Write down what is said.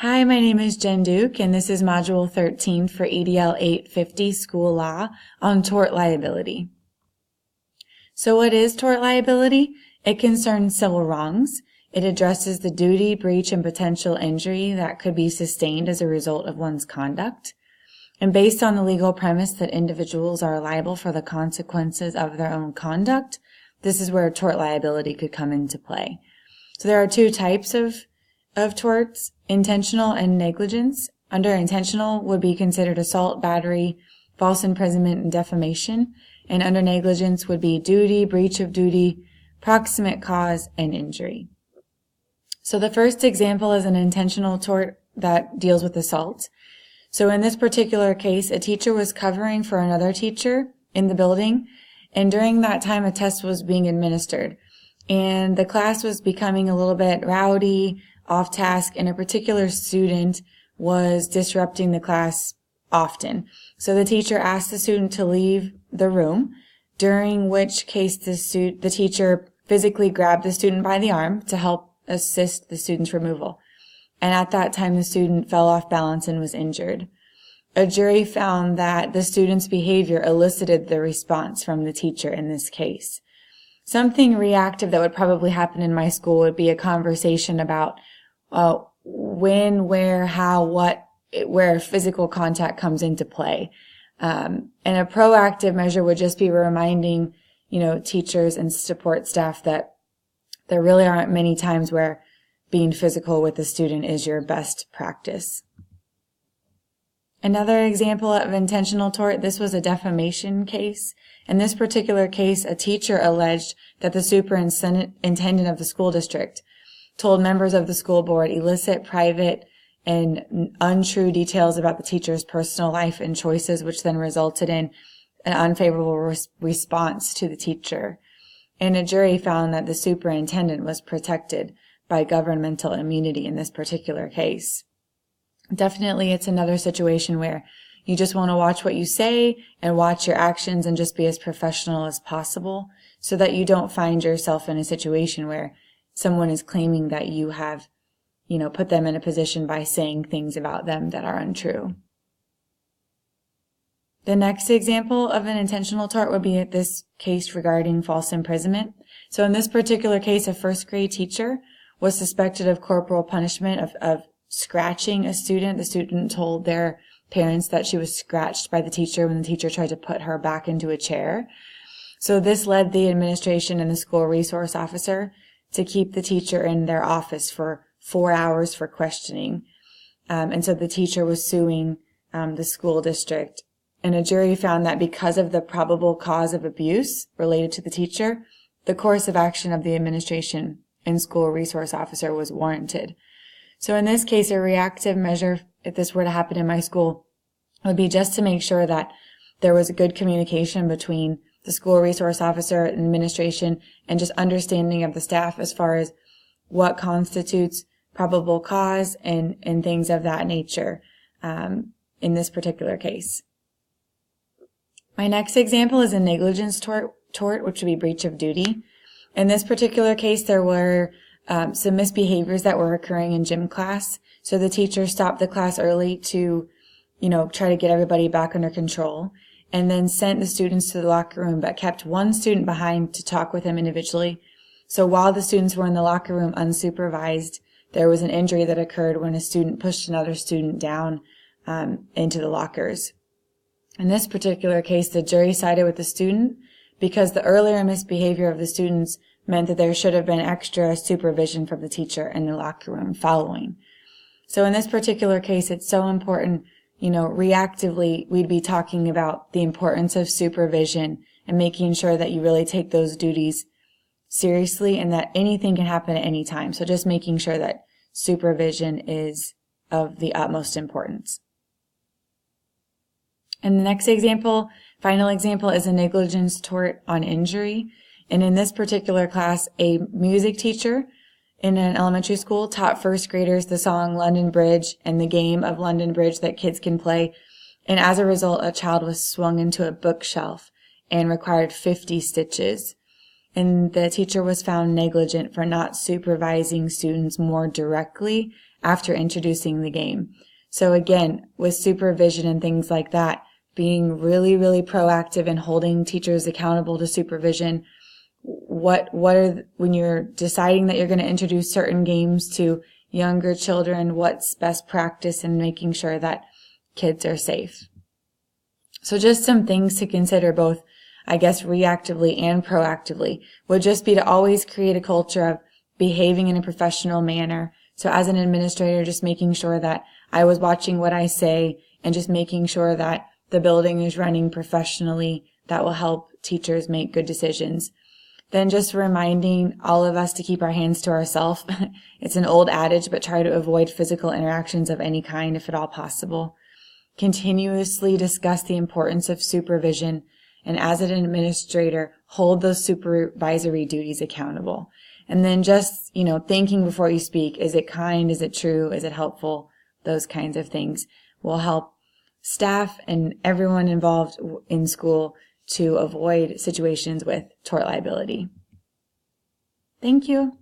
Hi, my name is Jen Duke, and this is Module 13 for EDL 850 School Law on tort liability. So what is tort liability? It concerns civil wrongs. It addresses the duty, breach, and potential injury that could be sustained as a result of one's conduct. And based on the legal premise that individuals are liable for the consequences of their own conduct, this is where tort liability could come into play. So there are two types of torts, intentional and negligence. Under intentional would be considered assault, battery, false imprisonment, and defamation. And under negligence would be duty, breach of duty, proximate cause, and injury. So the first example is an intentional tort that deals with assault. So in this particular case, a teacher was covering for another teacher in the building, and during that time a test was being administered. And the class was becoming a little bit rowdy, off task, and a particular student was disrupting the class often. So the teacher asked the student to leave the room, during which case the teacher physically grabbed the student by the arm to help assist the student's removal. And at that time, the student fell off balance and was injured. A jury found that the student's behavior elicited the response from the teacher in this case. Something reactive that would probably happen in my school would be a conversation about when, where, how, what, where physical contact comes into play. And a proactive measure would just be reminding, teachers and support staff that there really aren't many times where being physical with the student is your best practice. Another example of intentional tort, this was a defamation case. In this particular case, a teacher alleged that the superintendent of the school district told members of the school board illicit, private, and untrue details about the teacher's personal life and choices, which then resulted in an unfavorable response to the teacher. And a jury found that the superintendent was protected by governmental immunity in this particular case. Definitely, it's another situation where you just want to watch what you say and watch your actions and just be as professional as possible so that you don't find yourself in a situation where someone is claiming that you have, put them in a position by saying things about them that are untrue. The next example of an intentional tort would be this case regarding false imprisonment. So in this particular case, a first grade teacher was suspected of corporal punishment of scratching a student. The student told their parents that she was scratched by the teacher when the teacher tried to put her back into a chair. So this led the administration and the school resource officer to keep the teacher in their office for 4 hours for questioning. And so the teacher was suing the school district. And a jury found that because of the probable cause of abuse related to the teacher, the course of action of the administration and school resource officer was warranted. So in this case, a reactive measure, if this were to happen in my school, would be just to make sure that there was a good communication between the school resource officer and administration and just understanding of the staff as far as what constitutes probable cause and things of that nature in this particular case. My next example is a negligence tort, which would be breach of duty. In this particular case, there were some misbehaviors that were occurring in gym class. So the teacher stopped the class early to, try to get everybody back under control, and then sent the students to the locker room, but kept one student behind to talk with him individually. So while the students were in the locker room unsupervised, there was an injury that occurred when a student pushed another student down into the lockers. In this particular case, the jury sided with the student because the earlier misbehavior of the students meant that there should have been extra supervision from the teacher in the locker room following. So in this particular case, it's so important, reactively, we'd be talking about the importance of supervision and making sure that you really take those duties seriously and that anything can happen at any time. So just making sure that supervision is of the utmost importance. And the next example, final example, is a negligence tort on injury. And in this particular class, a music teacher in an elementary school taught first graders the song London Bridge and the game of London Bridge that kids can play. And as a result, a child was swung into a bookshelf and required 50 stitches. And the teacher was found negligent for not supervising students more directly after introducing the game. So again, with supervision and things like that, being really, really proactive and holding teachers accountable to supervision. When you're deciding that you're going to introduce certain games to younger children, what's best practice in making sure that kids are safe? So just some things to consider, both, I guess, reactively and proactively, would just be to always create a culture of behaving in a professional manner. So as an administrator, just making sure that I was watching what I say and just making sure that the building is running professionally. That will help teachers make good decisions. Then just reminding all of us to keep our hands to ourselves. It's an old adage, but try to avoid physical interactions of any kind if at all possible. Continuously discuss the importance of supervision, and as an administrator, hold those supervisory duties accountable. And then just, thinking before you speak. Is it kind? Is it true? Is it helpful? Those kinds of things will help staff and everyone involved in school to avoid situations with tort liability. Thank you.